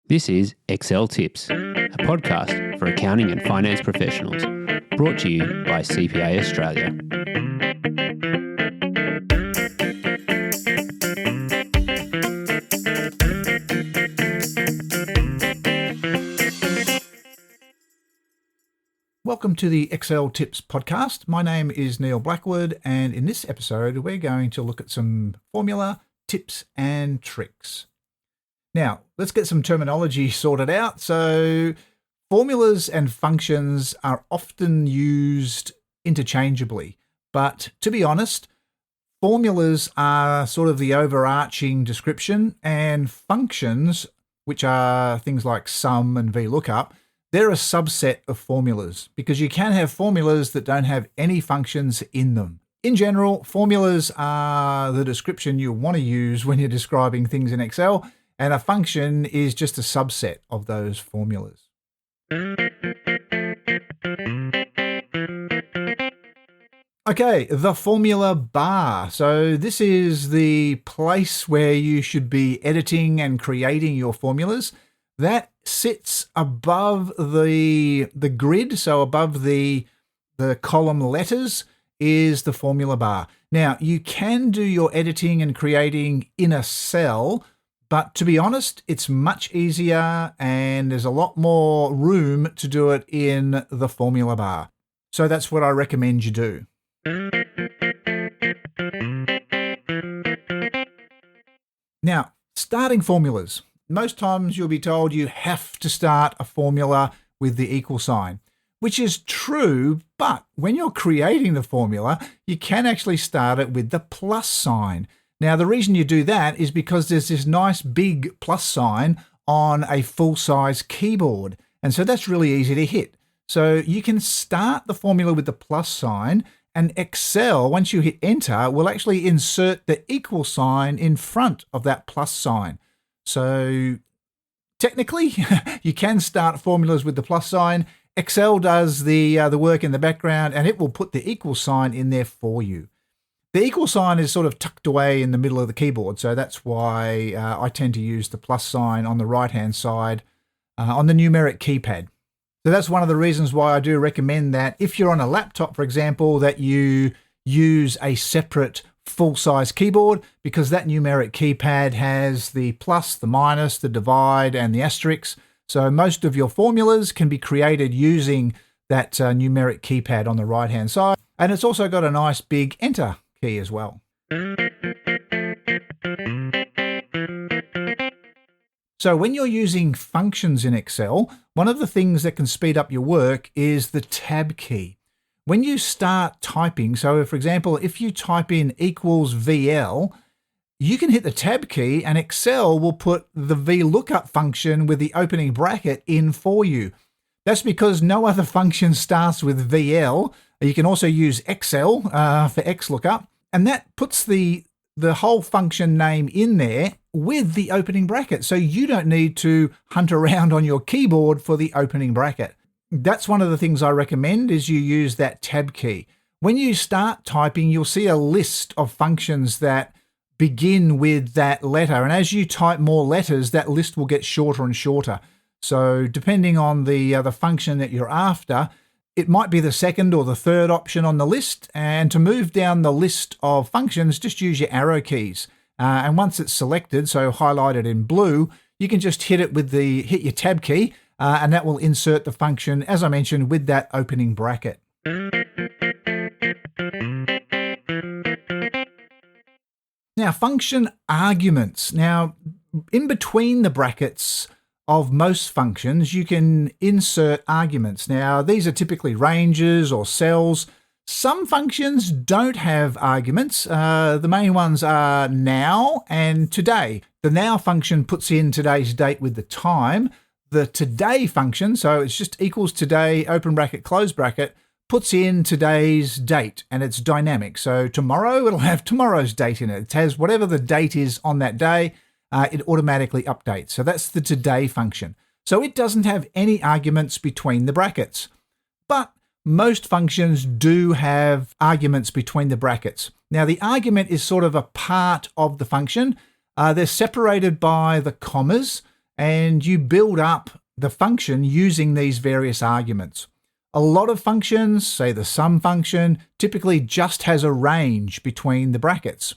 This is Excel Tips, a podcast for accounting and finance professionals, brought to you by CPA Australia. Welcome to the Excel Tips podcast. My name is Neil Blackwood, and in this episode, we're going to look at some formula, tips, and tricks. Now, let's get some terminology sorted out. So, formulas and functions are often used interchangeably, but to be honest, formulas are sort of the overarching description, and functions, which are things like sum and VLOOKUP, they're a subset of formulas, because you can have formulas that don't have any functions in them. In general, formulas are the description you want to use when you're describing things in Excel, and a function is just a subset of those formulas. Okay, the formula bar. So this is the place where you should be editing and creating your formulas. That sits above the grid, so above the column letters is the formula bar. Now, you can do your editing and creating in a cell, but to be honest, it's much easier and there's a lot more room to do it in the formula bar. So that's what I recommend you do. Now, starting formulas. Most times you'll be told you have to start a formula with the equal sign, which is true, but when you're creating the formula, you can actually start it with the plus sign. Now, the reason you do that is because there's this nice big plus sign on a full-size keyboard, and so that's really easy to hit. So you can start the formula with the plus sign, and Excel, once you hit enter, will actually insert the equal sign in front of that plus sign. So technically, you can start formulas with the plus sign. Excel does the work in the background, and it will put the equal sign in there for you. The equal sign is sort of tucked away in the middle of the keyboard, so that's why I tend to use the plus sign on the right-hand side on the numeric keypad. So that's one of the reasons why I do recommend that if you're on a laptop, for example, that you use a separate full-size keyboard, because that numeric keypad has the plus, the minus, the divide, and the asterisk. So most of your formulas can be created using that numeric keypad on the right-hand side. And it's also got a nice big enter key as well. So when you're using functions in Excel, one of the things that can speed up your work is the tab key. When you start typing, so for example, if you type in equals VL, you can hit the tab key and Excel will put the VLOOKUP function with the opening bracket in for you. That's because no other function starts with VL. You can also use XL for XLOOKUP, and that puts the whole function name in there with the opening bracket. So you don't need to hunt around on your keyboard for the opening bracket. That's one of the things I recommend is you use that tab key. When you start typing, you'll see a list of functions that begin with that letter. And as you type more letters, that list will get shorter and shorter. So depending on the function that you're after, it might be the second or the third option on the list. And to move down the list of functions, just use your arrow keys. And once it's selected, so highlighted in blue, you can just hit your tab key, and that will insert the function, as I mentioned, with that opening bracket. Now, function arguments. Now, in between the brackets of most functions, you can insert arguments. Now, these are typically ranges or cells. Some functions don't have arguments. The main ones are now and today. The now function puts in today's date with the time. The today function, so it's just equals today, open bracket, close bracket, puts in today's date, and it's dynamic. So tomorrow, it'll have tomorrow's date in it. It has whatever the date is on that day, it automatically updates. So that's the today function. So it doesn't have any arguments between the brackets. But most functions do have arguments between the brackets. Now, the argument is sort of a part of the function. They're separated by the commas, and you build up the function using these various arguments. A lot of functions, say the sum function, typically just has a range between the brackets.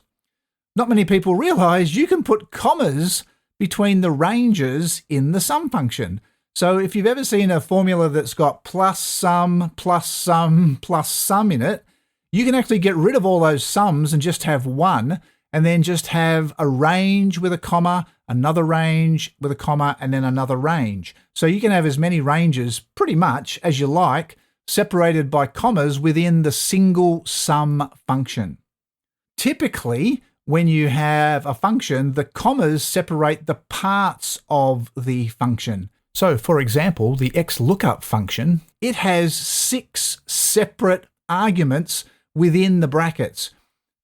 Not many people realize you can put commas between the ranges in the sum function. So if you've ever seen a formula that's got plus sum, plus sum, plus sum in it, you can actually get rid of all those sums and just have one, and then just have a range with a comma, another range with a comma, and then another range. So you can have as many ranges pretty much as you like, separated by commas within the single sum function. Typically, when you have a function, the commas separate the parts of the function. So, for example, the XLOOKUP function, it has 6 separate arguments within the brackets.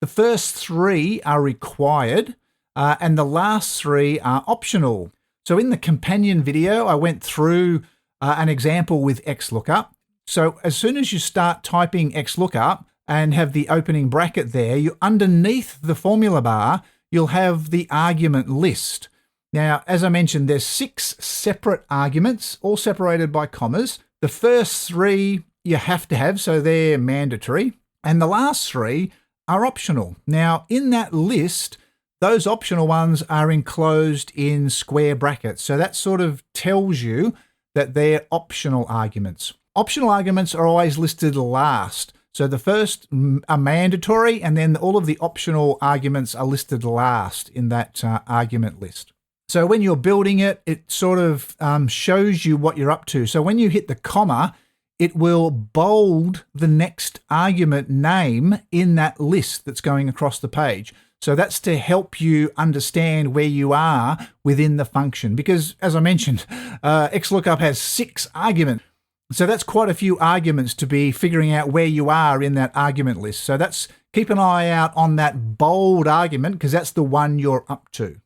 The first 3 are required, and the last 3 are optional. So in the companion video, I went through an example with XLOOKUP. So as soon as you start typing XLOOKUP and have the opening bracket there, you underneath the formula bar, you'll have the argument list. Now, as I mentioned, there's 6 separate arguments, all separated by commas. The first 3 you have to have, so they're mandatory. And the last 3 are optional. Now, in that list, those optional ones are enclosed in square brackets. So that sort of tells you that they're optional arguments. Optional arguments are always listed last. So the first are mandatory, and then all of the optional arguments are listed last in that argument list. So when you're building it, it sort of shows you what you're up to. So when you hit the comma, it will bold the next argument name in that list that's going across the page. So that's to help you understand where you are within the function. Because as I mentioned, XLOOKUP has 6 arguments. So that's quite a few arguments to be figuring out where you are in that argument list. So keep an eye out on that bold argument, because that's the one you're up to.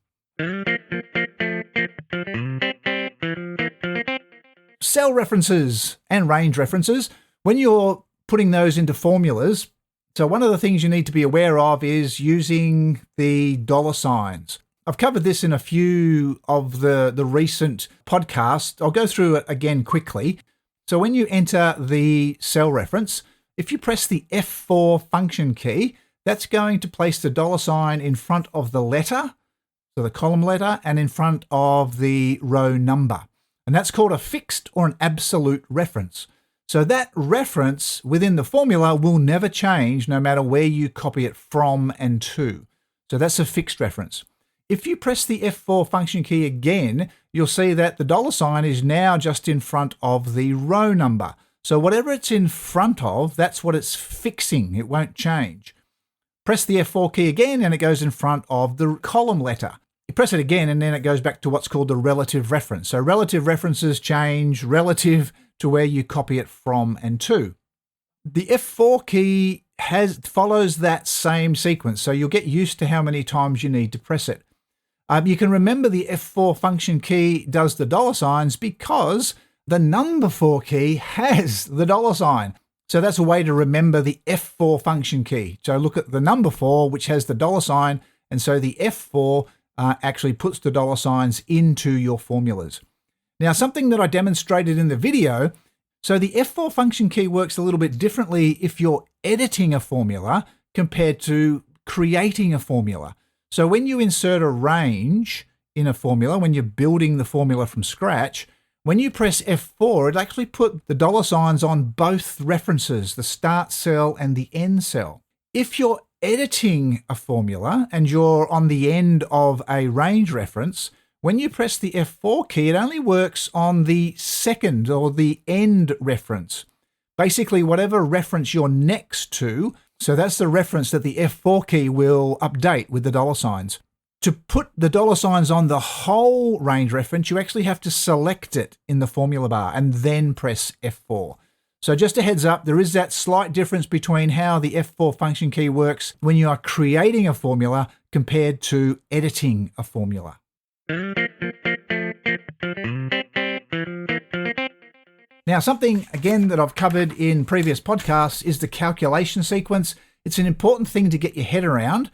Cell references and range references, when you're putting those into formulas, so one of the things you need to be aware of is using the dollar signs. I've covered this in a few of the recent podcasts. I'll go through it again quickly. So when you enter the cell reference, if you press the F4 function key, that's going to place the dollar sign in front of the letter, so the column letter, and in front of the row number. And that's called a fixed or an absolute reference. So that reference within the formula will never change no matter where you copy it from and to. So that's a fixed reference. If you press the F4 function key again, you'll see that the dollar sign is now just in front of the row number. So whatever it's in front of, that's what it's fixing. It won't change. Press the F4 key again and it goes in front of the column letter. You press it again and then it goes back to what's called the relative reference. So relative references change relative to where you copy it from and to. The F4 key follows that same sequence, so you'll get used to how many times you need to press it. You can remember the F4 function key does the dollar signs because the number 4 key has the dollar sign. So that's a way to remember the F4 function key. So look at the number 4, which has the dollar sign, and so the F4 actually puts the dollar signs into your formulas. Now, something that I demonstrated in the video, so the F4 function key works a little bit differently if you're editing a formula compared to creating a formula. So when you insert a range in a formula, when you're building the formula from scratch, when you press F4, it actually put the dollar signs on both references, the start cell and the end cell. If you're editing a formula and you're on the end of a range reference, when you press the F4 key, it only works on the second or the end reference. Basically, whatever reference you're next to, so that's the reference that the F4 key will update with the dollar signs. To put the dollar signs on the whole range reference, you actually have to select it in the formula bar and then press F4. So just a heads up, there is that slight difference between how the F4 function key works when you are creating a formula compared to editing a formula. Now, something, again, that I've covered in previous podcasts is the calculation sequence. It's an important thing to get your head around.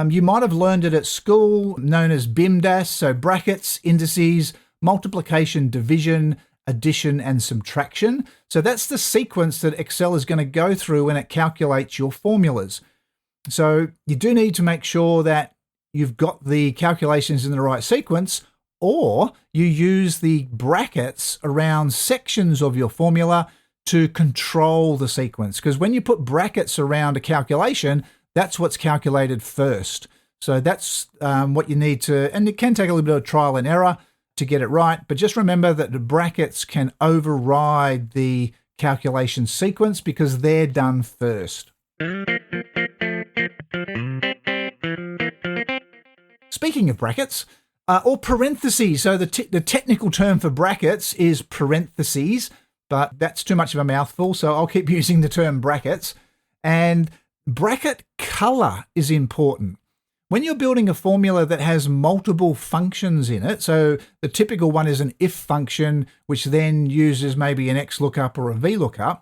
You might have learned it at school, known as BIMDAS, so brackets, indices, multiplication, division, addition, and subtraction. So that's the sequence that Excel is going to go through when it calculates your formulas. So you do need to make sure that you've got the calculations in the right sequence, or you use the brackets around sections of your formula to control the sequence. Because when you put brackets around a calculation, that's what's calculated first. So that's what you need to, and it can take a little bit of trial and error to get it right, but just remember that the brackets can override the calculation sequence because they're done first. Speaking of brackets, or parentheses, so the technical term for brackets is parentheses, but that's too much of a mouthful, so I'll keep using the term brackets. And bracket color is important. When you're building a formula that has multiple functions in it, so the typical one is an if function, which then uses maybe an XLOOKUP or a VLOOKUP,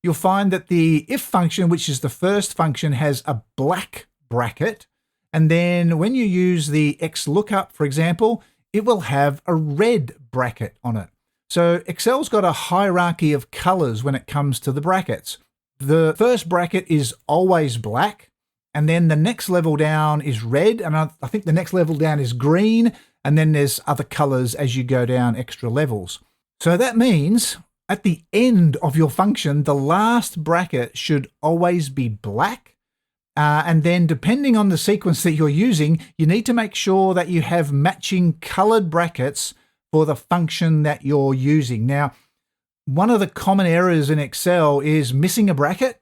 you'll find that the if function, which is the first function, has a black bracket. And then when you use the XLOOKUP, for example, it will have a red bracket on it. So Excel's got a hierarchy of colors when it comes to the brackets. The first bracket is always black. And then the next level down is red, and I think the next level down is green, and then there's other colors as you go down extra levels. So that means at the end of your function, the last bracket should always be black. And then depending on the sequence that you're using, you need to make sure that you have matching colored brackets for the function that you're using. Now, one of the common errors in Excel is missing a bracket,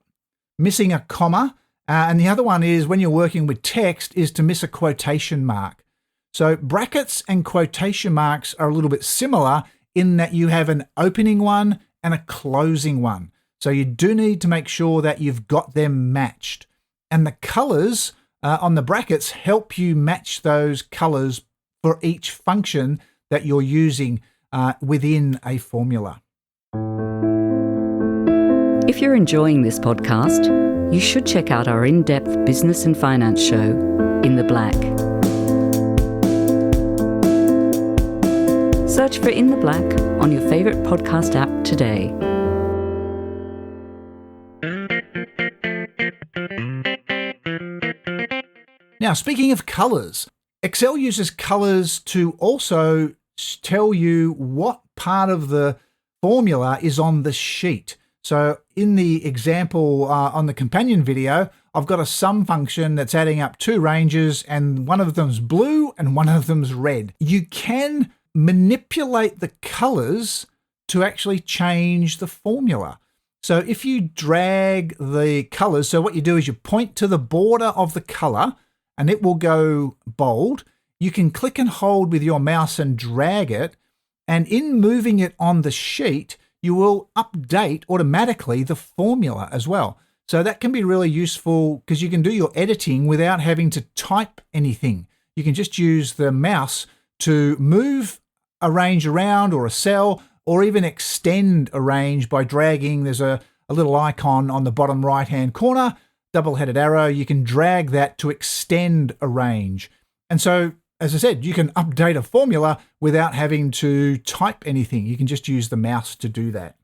missing a comma, and the other one is when you're working with text is to miss a quotation mark. So brackets and quotation marks are a little bit similar in that you have an opening one and a closing one. So you do need to make sure that you've got them matched. And the colors on the brackets help you match those colors for each function that you're using within a formula. If you're enjoying this podcast, you should check out our in-depth business and finance show, In the Black. Search for In the Black on your favourite podcast app today. Now, speaking of colours, Excel uses colours to also tell you what part of the formula is on the sheet. So in the example on the companion video, I've got a sum function that's adding up two ranges, and one of them's blue and one of them's red. You can manipulate the colors to actually change the formula. So if you drag the colors, so what you do is you point to the border of the color and it will go bold. You can click and hold with your mouse and drag it, and in moving it on the sheet, you will update automatically the formula as well. So that can be really useful because you can do your editing without having to type anything. You can just use the mouse to move a range around or a cell, or even extend a range by dragging. There's a little icon on the bottom right-hand corner, double-headed arrow. You can drag that to extend a range. And so, as I said, you can update a formula without having to type anything. You can just use the mouse to do that.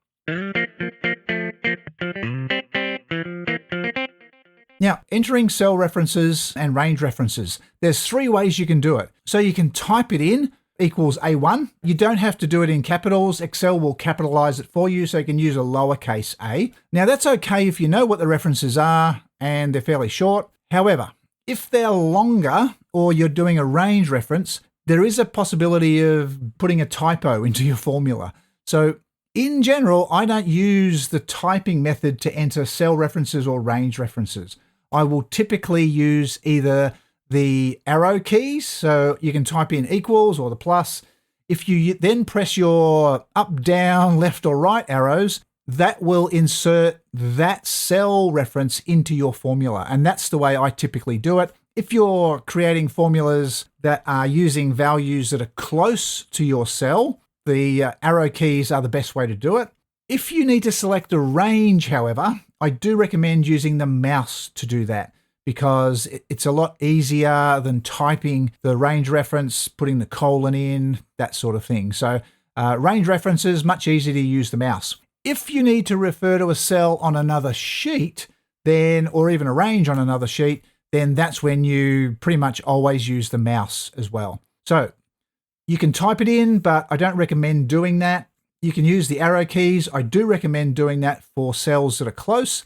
Now, entering cell references and range references. There's three ways you can do it. So you can type it in, equals A1. You don't have to do it in capitals. Excel will capitalize it for you, so you can use a lowercase a. Now, that's okay if you know what the references are and they're fairly short. However, if they're longer or you're doing a range reference, there is a possibility of putting a typo into your formula. So in general, I don't use the typing method to enter cell references or range references. I will typically use either the arrow keys, so you can type in equals or the plus. If you then press your up, down, left or right arrows, that will insert that cell reference into your formula. And that's the way I typically do it. If you're creating formulas that are using values that are close to your cell, the arrow keys are the best way to do it. If you need to select a range, however, I do recommend using the mouse to do that, because it's a lot easier than typing the range reference, putting the colon in, that sort of thing. So range references, much easier to use the mouse. If you need to refer to a cell on another sheet, then, or even a range on another sheet, then that's when you pretty much always use the mouse as well. So you can type it in, but I don't recommend doing that. You can use the arrow keys. I do recommend doing that for cells that are close.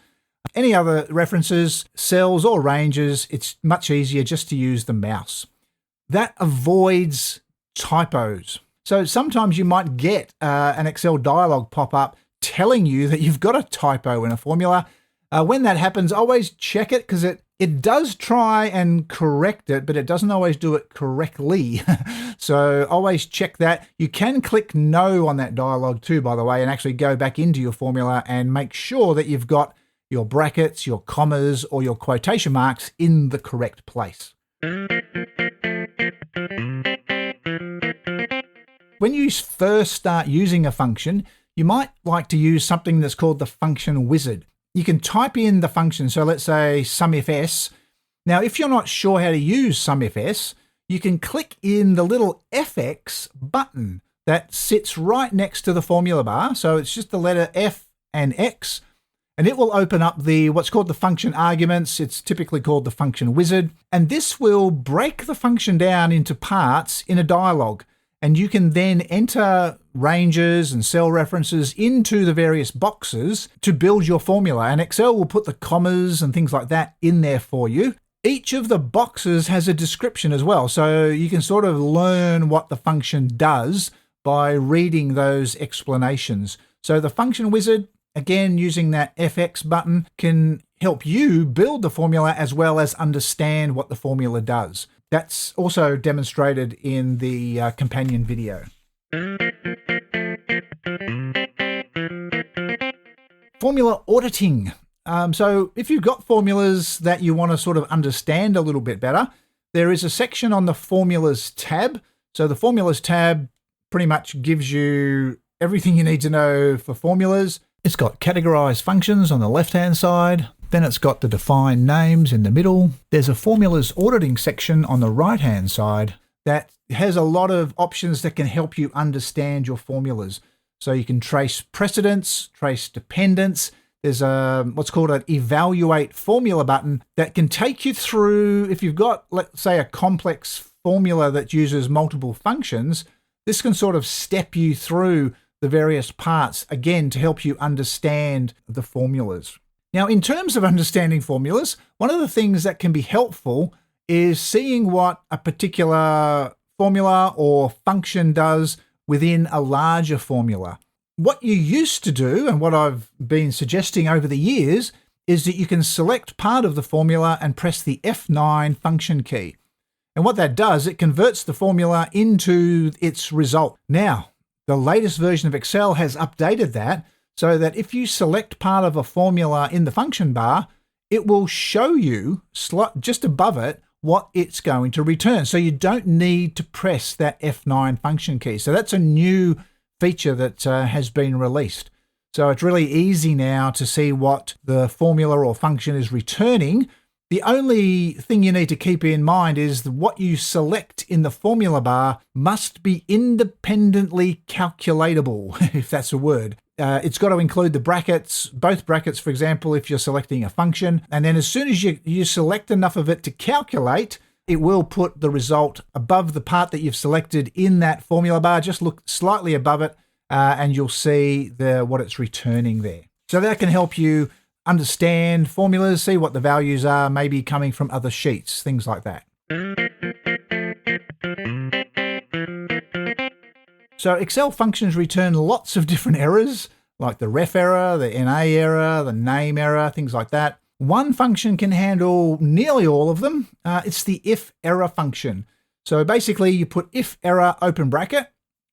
Any other references, cells or ranges, it's much easier just to use the mouse. That avoids typos. So sometimes you might get an Excel dialog pop up telling you that you've got a typo in a formula. When that happens, always check it, because it does try and correct it, but it doesn't always do it correctly. So always check that. You can click no on that dialog too, by the way, and actually go back into your formula and make sure that you've got your brackets, your commas, or your quotation marks in the correct place. When you first start using a function, you might like to use something that's called the function wizard. You can type in the function. So let's say SUMIFS. Now, if you're not sure how to use SUMIFS, you can click in the little FX button that sits right next to the formula bar. So it's just the letter F and X, and it will open up what's called the function arguments. It's typically called the function wizard. And this will break the function down into parts in a dialog. And you can then enter ranges and cell references into the various boxes to build your formula. And Excel will put the commas and things like that in there for you. Each of the boxes has a description as well. So you can sort of learn what the function does by reading those explanations. So the function wizard, again, using that FX button, can help you build the formula as well as understand what the formula does. That's also demonstrated in the companion video. Formula auditing. So if you've got formulas that you want to sort of understand a little bit better, there is a section on the formulas tab. So the formulas tab pretty much gives you everything you need to know for formulas. It's got categorized functions on the left-hand side. Then it's got the defined names in the middle. There's a formulas auditing section on the right-hand side that has a lot of options that can help you understand your formulas. So you can trace precedence, trace dependence. There's what's called an evaluate formula button that can take you through, if you've got, let's say, a complex formula that uses multiple functions, this can sort of step you through the various parts, again, to help you understand the formulas. Now, in terms of understanding formulas, one of the things that can be helpful is seeing what a particular formula or function does within a larger formula. What you used to do, and what I've been suggesting over the years, is that you can select part of the formula and press the F9 function key. And what that does, it converts the formula into its result. Now, the latest version of Excel has updated that so that if you select part of a formula in the function bar, it will show you just above it what it's going to return. So you don't need to press that F9 function key. So that's a new feature that has been released. So it's really easy now to see what the formula or function is returning. The only thing you need to keep in mind is that what you select in the formula bar must be independently calculatable, if that's a word. It's got to include the brackets, both brackets, for example, if you're selecting a function. And then as soon as you select enough of it to calculate, it will put the result above the part that you've selected in that formula bar. Just look slightly above it and you'll see what it's returning there. So that can help you understand formulas, see what the values are, maybe coming from other sheets, things like that. So Excel functions return lots of different errors, like the ref error, the NA error, the name error, things like that. One function can handle nearly all of them. It's the if error function. So basically you put if error open bracket,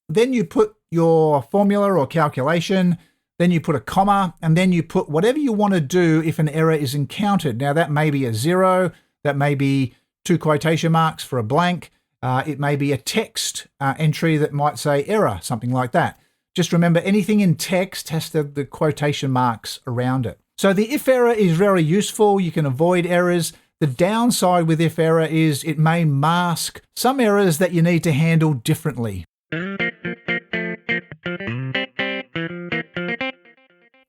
then you put your formula or calculation, then you put a comma, and then you put whatever you want to do if an error is encountered. Now that may be a 0, that may be 2 quotation marks for a blank. It may be a text entry that might say error, something like that. Just remember, anything in text has to have the quotation marks around it. So the if error is very useful. You can avoid errors. The downside with if error is it may mask some errors that you need to handle differently.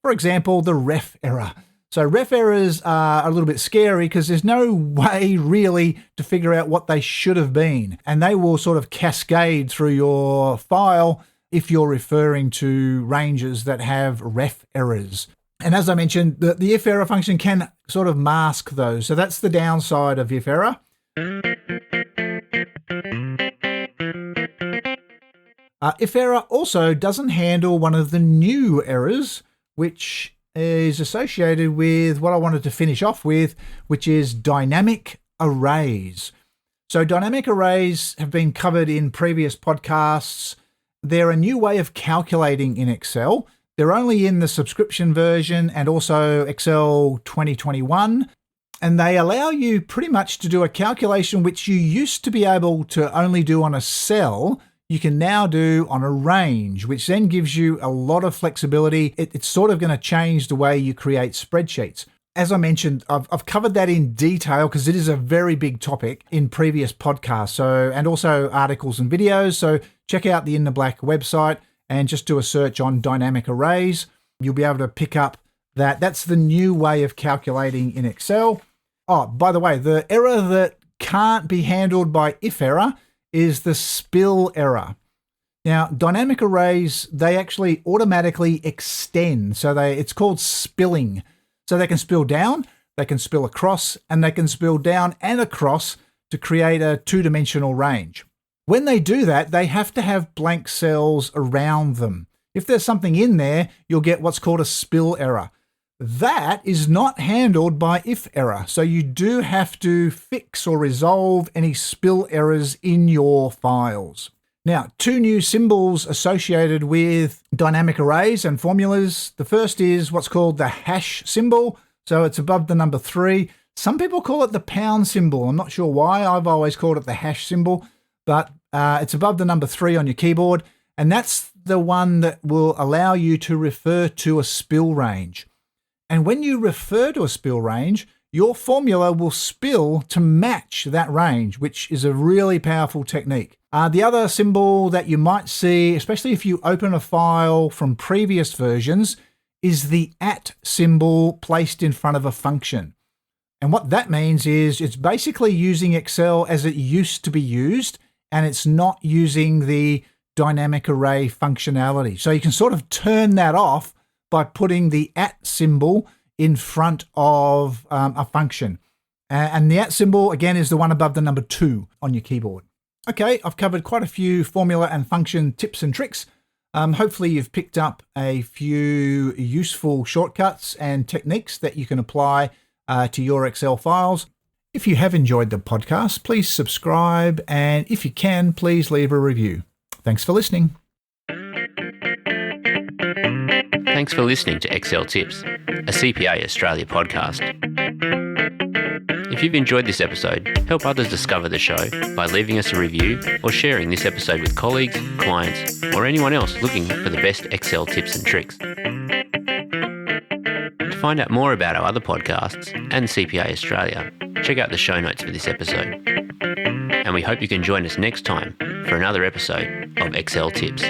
For example, the ref error. So ref errors are a little bit scary because there's no way really to figure out what they should have been. And they will sort of cascade through your file if you're referring to ranges that have ref errors. And as I mentioned, the if error function can sort of mask those. So that's the downside of if error. If error also doesn't handle one of the new errors, which is associated with what I wanted to finish off with, which is dynamic arrays. So dynamic arrays have been covered in previous podcasts. They're a new way of calculating in Excel. They're only in the subscription version and also Excel 2021. And they allow you pretty much to do a calculation which you used to be able to only do on a cell. You can now do on a range, which then gives you a lot of flexibility. It's sort of going to change the way you create spreadsheets. As I mentioned, I've covered that in detail because it is a very big topic in previous podcasts. And also articles and videos. So check out the In the Black website and just do a search on dynamic arrays. You'll be able to pick up that. That's the new way of calculating in Excel. Oh, by the way, the error that can't be handled by if error is the spill error. Now, dynamic arrays, they actually automatically extend. So it's called spilling. So they can spill down, they can spill across, and they can spill down and across to create a two-dimensional range. When they do that, they have to have blank cells around them. If there's something in there, you'll get what's called a spill error. That is not handled by if error. So you do have to fix or resolve any spill errors in your files. Now, two new symbols associated with dynamic arrays and formulas. The first is what's called the hash symbol. So it's above the number 3. Some people call it the pound symbol. I'm not sure why. I've always called it the hash symbol, but it's above the number 3 on your keyboard. And that's the one that will allow you to refer to a spill range. And when you refer to a spill range, your formula will spill to match that range, which is a really powerful technique. The other symbol that you might see, especially if you open a file from previous versions, is the @ symbol placed in front of a function. And what that means is it's basically using Excel as it used to be used, and it's not using the dynamic array functionality. So you can sort of turn that off by putting the @ symbol in front of a function. And the @ symbol, again, is the one above the number 2 on your keyboard. Okay, I've covered quite a few formula and function tips and tricks. Hopefully you've picked up a few useful shortcuts and techniques that you can apply to your Excel files. If you have enjoyed the podcast, please subscribe. And if you can, please leave a review. Thanks for listening. Thanks for listening to Excel Tips, a CPA Australia podcast. If you've enjoyed this episode, help others discover the show by leaving us a review or sharing this episode with colleagues, clients, or anyone else looking for the best Excel tips and tricks. To find out more about our other podcasts and CPA Australia, check out the show notes for this episode. And we hope you can join us next time for another episode of Excel Tips.